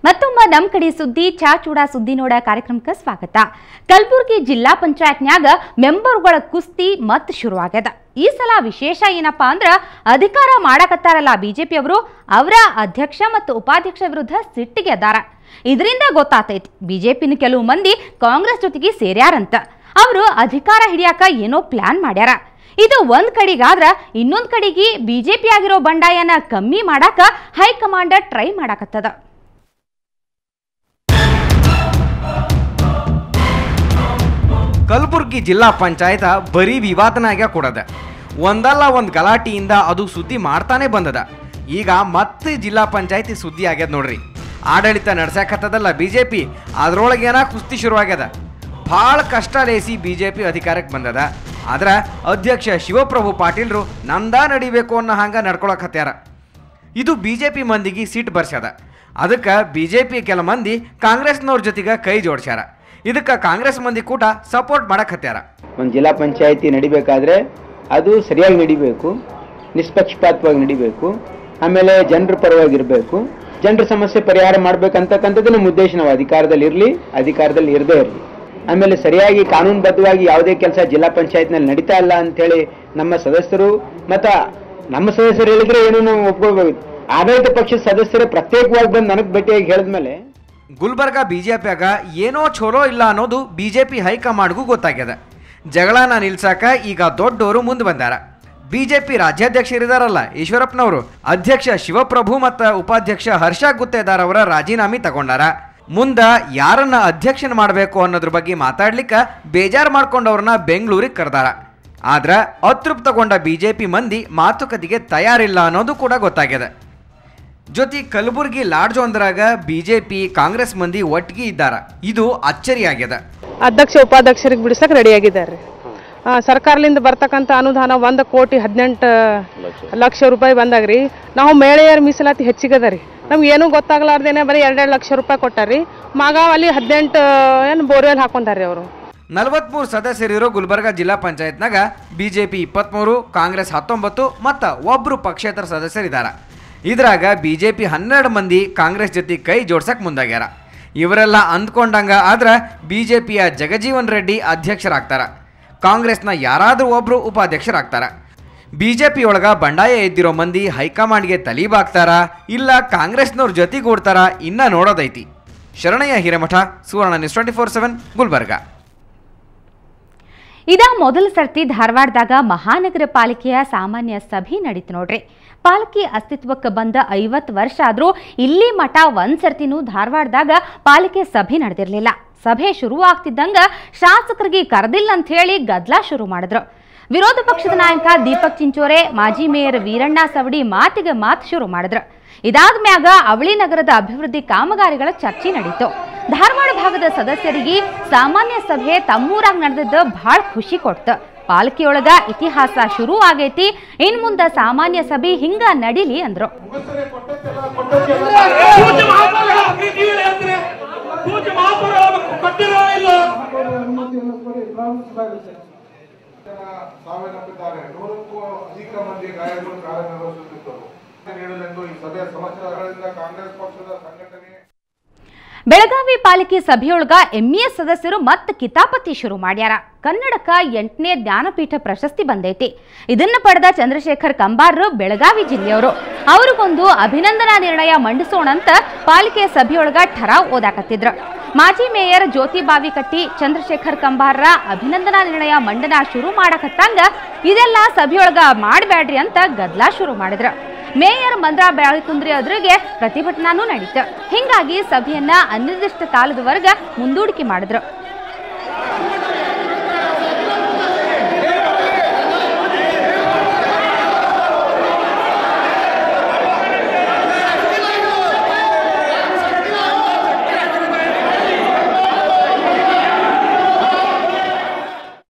ಮತ್ತೊಮ್ಮೆ ನಮ್ಮ ಕಡೆ ಸುದ್ದಿ ಚಾಚೂಡ ಸುದ್ದಿ ನೋಡ ಕಾರ್ಯಕ್ರಮಕ್ಕೆ ಸ್ವಾಗತ. ಕಲಬುರಗಿ ಜಿಲ್ಲಾ ಪಂಚಾಯತ್ನ್ಯಾಗ ಮೆಂಬರ್ಗಳ ಕುಸ್ತಿ ಮತ್ತೆ ಶುರುವಾಗ್ಯದ. ಈ ಸಲ ವಿಶೇಷ ಏನಪ್ಪಾ ಅಂದ್ರ ಅಧಿಕಾರ ಮಾಡಕತ್ತಾರಲ್ಲ ಬಿಜೆಪಿ ಅವರು ಅವರ ಅಧ್ಯಕ್ಷ ಮತ್ತು ಉಪಾಧ್ಯಕ್ಷ ವಿರುದ್ಧ ಸಿಟ್ಟಿಗೆ ಅದಾರ. ಇದರಿಂದ ಗೊತ್ತಾತೈತಿ ಬಿಜೆಪಿನ ಕೆಲವು ಮಂದಿ ಕಾಂಗ್ರೆಸ್ ಜೊತೆಗೆ ಸೇರ್ಯಾರಂತ. ಅವರು ಅಧಿಕಾರ ಹಿಡಿಯಾಕ ಏನೋ ಪ್ಲಾನ್ ಮಾಡ್ಯಾರ. ಇದು ಒಂದ್ ಕಡೆಗಾದ್ರ ಇನ್ನೊಂದ್ ಕಡೆಗೆ ಬಿಜೆಪಿ ಆಗಿರೋ ಬಂಡಾಯನ ಕಮ್ಮಿ ಮಾಡಾಕ ಹೈಕಮಾಂಡ್ ಟ್ರೈ ಮಾಡಾಕತ್ತದ. ಕಲಬುರ್ಗಿ ಜಿಲ್ಲಾ ಪಂಚಾಯತ ಬರೀ ವಿವಾದನಾಗ ಕೊಡದ. ಒಂದಲ್ಲ ಒಂದು ಗಲಾಟಿಯಿಂದ ಅದು ಸುದ್ದಿ ಮಾಡ್ತಾನೆ ಬಂದದ. ಈಗ ಮತ್ತೆ ಜಿಲ್ಲಾ ಪಂಚಾಯತಿ ಸುದ್ದಿ ಆಗ್ಯದ ನೋಡ್ರಿ. ಆಡಳಿತ ನಡ್ಸಕತ್ತದಲ್ಲ ಬಿಜೆಪಿ, ಅದ್ರೊಳಗೇನ ಕುಸ್ತಿ ಶುರುವಾಗ್ಯದ. ಭಾಳ ಕಷ್ಟ ಲೇಸಿ ಬಿಜೆಪಿ ಅಧಿಕಾರಕ್ಕೆ ಬಂದದ. ಆದ್ರೆ ಅಧ್ಯಕ್ಷ ಶಿವಪ್ರಭು ಪಾಟೀಲ್ರು ನಂದ ನಡಿಬೇಕು ಅನ್ನೋ ಹಂಗ ನಡ್ಕೊಳಕತ್ಯಾರ. ಇದು ಬಿಜೆಪಿ ಮಂದಿಗೆ ಸಿಟ್ಟು ಬರ್ಸ್ಯದ. ಅದಕ್ಕೆ ಬಿಜೆಪಿ ಕೆಲ ಮಂದಿ ಕಾಂಗ್ರೆಸ್ನವ್ರ ಜೊತೆಗೆ ಕೈ ಜೋಡ್ಸ್ಯಾರ. ಇದಕ್ಕೆ ಕಾಂಗ್ರೆಸ್ ಮಂದಿ ಕೂಟ ಸಪೋರ್ಟ್ ಮಾಡಕತ್ಯಾರ. ಒಂದು ಜಿಲ್ಲಾ ಪಂಚಾಯತಿ ನಡಿಬೇಕಾದ್ರೆ ಅದು ಸರಿಯಾಗಿ ನಡಿಬೇಕು, ನಿಷ್ಪಕ್ಷಪಾತವಾಗಿ ನಡಿಬೇಕು, ಆಮೇಲೆ ಜನರ ಪರವಾಗಿರಬೇಕು, ಜನರ ಸಮಸ್ಯೆ ಪರಿಹಾರ ಮಾಡ್ಬೇಕಂತಕ್ಕಂಥದ್ದು ನಮ್ಮ ಉದ್ದೇಶ. ನಾವು ಅಧಿಕಾರದಲ್ಲಿ ಇರದೇ ಇರಲಿ. ಆಮೇಲೆ ಸರಿಯಾಗಿ ಕಾನೂನುಬದ್ಧವಾಗಿ ಯಾವುದೇ ಕೆಲಸ ಜಿಲ್ಲಾ ಪಂಚಾಯತ್ನಲ್ಲಿ ನಡೀತಾ ಇಲ್ಲ ಅಂತೇಳಿ ನಮ್ಮ ಸದಸ್ಯರು ಹೇಳಿದ್ರೆ ಏನು ನಾವು ಒಪ್ಕೋಬೇಕು. ಆಡಳಿತ ಪಕ್ಷದ ಸದಸ್ಯರು ಪ್ರತ್ಯೇಕವಾಗಿ ಬಂದು ನನಗೆ ಭೇಟಿಯಾಗಿ ಹೇಳಿದ್ಮೇಲೆ ಗುಲ್ಬರ್ಗ ಬಿಜೆಪಿಯಾಗ ಏನೋ ಚಲೋ ಇಲ್ಲ ಅನ್ನೋದು ಬಿಜೆಪಿ ಹೈಕಮಾಂಡ್ಗೂ ಗೊತ್ತಾಗ್ಯದ. ಜಗಳನ ನಿಲ್ಸಾಕ ಈಗ ದೊಡ್ಡವರು ಮುಂದೆ ಬಂದಾರ. ಬಿಜೆಪಿ ರಾಜ್ಯಾಧ್ಯಕ್ಷರಿದಾರಲ್ಲ ಈಶ್ವರಪ್ಪನವರು, ಅಧ್ಯಕ್ಷ ಶಿವಪ್ರಭು ಮತ್ತು ಉಪಾಧ್ಯಕ್ಷ ಹರ್ಷ ಗುತ್ತೇದಾರ್ ಅವರ ರಾಜೀನಾಮೆ ತಗೊಂಡಾರ. ಮುಂದೆ ಯಾರನ್ನ ಅಧ್ಯಕ್ಷನ ಮಾಡಬೇಕು ಅನ್ನೋದ್ರ ಬಗ್ಗೆ ಮಾತಾಡ್ಲಿಕ್ಕೆ ಬೇಜಾರು ಮಾಡ್ಕೊಂಡವ್ರನ್ನ ಬೆಂಗಳೂರಿಗೆ ಕರೆದಾರ. ಆದ್ರೆ ಅತೃಪ್ತಗೊಂಡ ಬಿಜೆಪಿ ಮಂದಿ ಮಾತುಕತೆಗೆ ತಯಾರಿಲ್ಲ ಅನ್ನೋದು ಕೂಡ ಗೊತ್ತಾಗ್ಯದ. ಜೊತೆ ಕಲಬುರಗಿ ಲಾಡ್ಜ್ ಒಂದರಾಗ ಬಿಜೆಪಿ ಕಾಂಗ್ರೆಸ್ ಮಂದಿ ಒಟ್ಟಿಗೆ ಇದ್ದಾರ. ಇದು ಅಚ್ಚರಿಯಾಗ್ಯದ. ಅಧ್ಯಕ್ಷ ಉಪಾಧ್ಯಕ್ಷರಿಗೆ ಬಿಡಿಸಕ್ಕೆ ರೆಡಿಯಾಗಿದ್ದಾರೆ. ಸರ್ಕಾರದಿಂದ ಬರ್ತಕ್ಕಂಥ ಅನುದಾನ 1,18 ಲಕ್ಷ ರೂಪಾಯಿ ಬಂದಾಗ್ರಿ. ನಾವು ಮಹಿಳೆಯರ ಮೀಸಲಾತಿ ಹೆಚ್ಚಿಗದ ರೀ. ನಮ್ಗೆ ಏನೂ ಗೊತ್ತಾಗ್ಲಾರ್ದೇನೆ ಬರೀ 2 ಲಕ್ಷ ರೂಪಾಯಿ ಕೊಟ್ಟಾರ್ರಿ. ಮಾಗಾವ್ ಅಲ್ಲಿ 18 ಬೋರ್ವೆಲ್ ಹಾಕೊಂಡಾರ್ರಿ ಅವರು. 43 ಸದಸ್ಯರಿರೋ ಗುಲ್ಬರ್ಗ ಜಿಲ್ಲಾ ಪಂಚಾಯತ್ನಾಗ ಬಿಜೆಪಿ 23, ಕಾಂಗ್ರೆಸ್ 19 ಮತ್ತು ಒಬ್ಬರು ಪಕ್ಷೇತರ ಸದಸ್ಯರಿದ್ದಾರ. ಇದ್ರಾಗ ಬಿಜೆಪಿ 12 ಮಂದಿ ಕಾಂಗ್ರೆಸ್ ಜೊತೆ ಕೈ ಜೋಡ್ಸಕ್ ಮುಂದಾಗ್ಯಾರ. ಇವರೆಲ್ಲ ಅಂದ್ಕೊಂಡಂಗ ಆದ್ರೆ ಬಿಜೆಪಿಯ ಜಗಜೀವನ್ ರೆಡ್ಡಿ ಅಧ್ಯಕ್ಷರಾಗ್ತಾರ, ಕಾಂಗ್ರೆಸ್ನ ಯಾರಾದರೂ ಒಬ್ರು ಉಪಾಧ್ಯಕ್ಷರಾಗ್ತಾರ. ಬಿಜೆಪಿ ಒಳಗ ಬಂಡಾಯ ಎದ್ದಿರೋ ಮಂದಿ ಹೈಕಮಾಂಡ್ಗೆ ತಲೀಬಾಗ್ತಾರ, ಇಲ್ಲ ಕಾಂಗ್ರೆಸ್ನವ್ರ ಜೊತೆಗೂಡ್ತಾರ, ಇನ್ನ ನೋಡೋದೈತಿ. ಶರಣಯ್ಯ ಹಿರೇಮಠ, ಸುವರ್ಣ ನ್ಯೂಸ್ 24/7 ಗುಲ್ಬರ್ಗ. ಇದ ಮೊದಲ ಸರ್ತಿ ಧಾರವಾಡದಾಗ ಮಹಾನಗರ ಪಾಲಿಕೆಯ ಸಾಮಾನ್ಯ ಸಭೆ ನಡೀತು ನೋಡ್ರಿ. ಪಾಲಿಕೆ ಅಸ್ತಿತ್ವಕ್ಕೆ ಬಂದ 50 ವರ್ಷ ಆದ್ರೂ ಇಲ್ಲಿ ಮಠ ಒಂದ್ ಸರ್ತಿನೂ ಧಾರವಾಡದಾಗ ಪಾಲಿಕೆ ಸಭೆ ನಡೆದಿರಲಿಲ್ಲ. ಸಭೆ ಶುರುವಾಗ್ತಿದ್ದಂಗ ಶಾಸಕರಿಗೆ ಕರೆದಿಲ್ಲ ಅಂತ ಹೇಳಿ ಗದ್ದಲ ಶುರು ಮಾಡಿದ್ರು. ವಿರೋಧ ಪಕ್ಷದ ನಾಯಕ ದೀಪಕ್ ಚಿಂಚೋರೆ, ಮಾಜಿ ಮೇಯರ್ ವೀರಣ್ಣ ಸವಡಿ ಮಾತಿಗೆ ಮಾತು ಶುರು ಮಾಡಿದ್ರು. ಇದಾದ ಮ್ಯಾಗ ಅವಳಿ ನಗರದ ಅಭಿವೃದ್ಧಿ ಕಾಮಗಾರಿಗಳ ಚರ್ಚೆ ನಡೀತು. ಧಾರವಾಡ ಭಾಗದ ಸದಸ್ಯರಿಗೆ ಸಾಮಾನ್ಯ ಸಭೆ ತಮ್ಮೂರಾಗ ನಡೆದಿದ್ದು ಬಹಳ ಖುಷಿ ಕೊಡ್ತು. ಪಾಲಿಕೆಯೊಳಗ ಇತಿಹಾಸ ಶುರು ಆಗೈತಿ, ಇನ್ ಮುಂದ ಸಾಮಾನ್ಯ ಸಭೆ ಹಿಂಗ ನಡೀಲಿ ಅಂದ್ರು. ಬೆಳಗಾವಿ ಪಾಲಿಕೆ ಸಭೆಯೊಳಗ ಎಂಇಎಸ್ ಸದಸ್ಯರು ಮತ್ತೆ ಕಿತಾಪತಿ ಶುರು ಮಾಡ್ಯಾರ. ಕನ್ನಡಕ್ಕ 8ನೇ ಜ್ಞಾನಪೀಠ ಪ್ರಶಸ್ತಿ ಬಂದೈತಿ. ಇದನ್ನ ಪಡೆದ ಚಂದ್ರಶೇಖರ್ ಕಂಬಾರ್ ಬೆಳಗಾವಿ ಜಿಲ್ಲೆಯವರು. ಅವ್ರಿಗೊಂದು ಅಭಿನಂದನಾ ನಿರ್ಣಯ ಮಂಡಿಸೋಣಂತ ಪಾಲಿಕೆ ಸಭೆಯೊಳಗ ಠರಾವ್ ಓದಾಕತ್ತಿದ್ರು. ಮಾಜಿ ಮೇಯರ್ ಜ್ಯೋತಿ ಬಾವಿಕಟ್ಟಿ ಚಂದ್ರಶೇಖರ್ ಕಂಬಾರ್ರ ಅಭಿನಂದನಾ ನಿರ್ಣಯ ಮಂಡನ ಶುರು ಮಾಡಕತ್ತಂಗ ಇದೆಲ್ಲ ಸಭೆಯೊಳಗ ಮಾಡಬೇಡ್ರಿ ಅಂತ ಗದ್ದಲ ಶುರು ಮಾಡಿದ್ರು. ಮೇಯರ್ ಮಂದ್ರಾ ಬೆಳಕುಂದ್ರಿ ಅದ್ರಿಗೆ ಪ್ರತಿಭಟನಾನೂ ನಡೀತು. ಹಿಂಗಾಗಿ ಸಭೆಯನ್ನ ಅನಿರ್ದಿಷ್ಟ ಕಾಲದವರೆಗೆ ಮುಂದೂಡಿಕೆ ಮಾಡಿದ್ರು.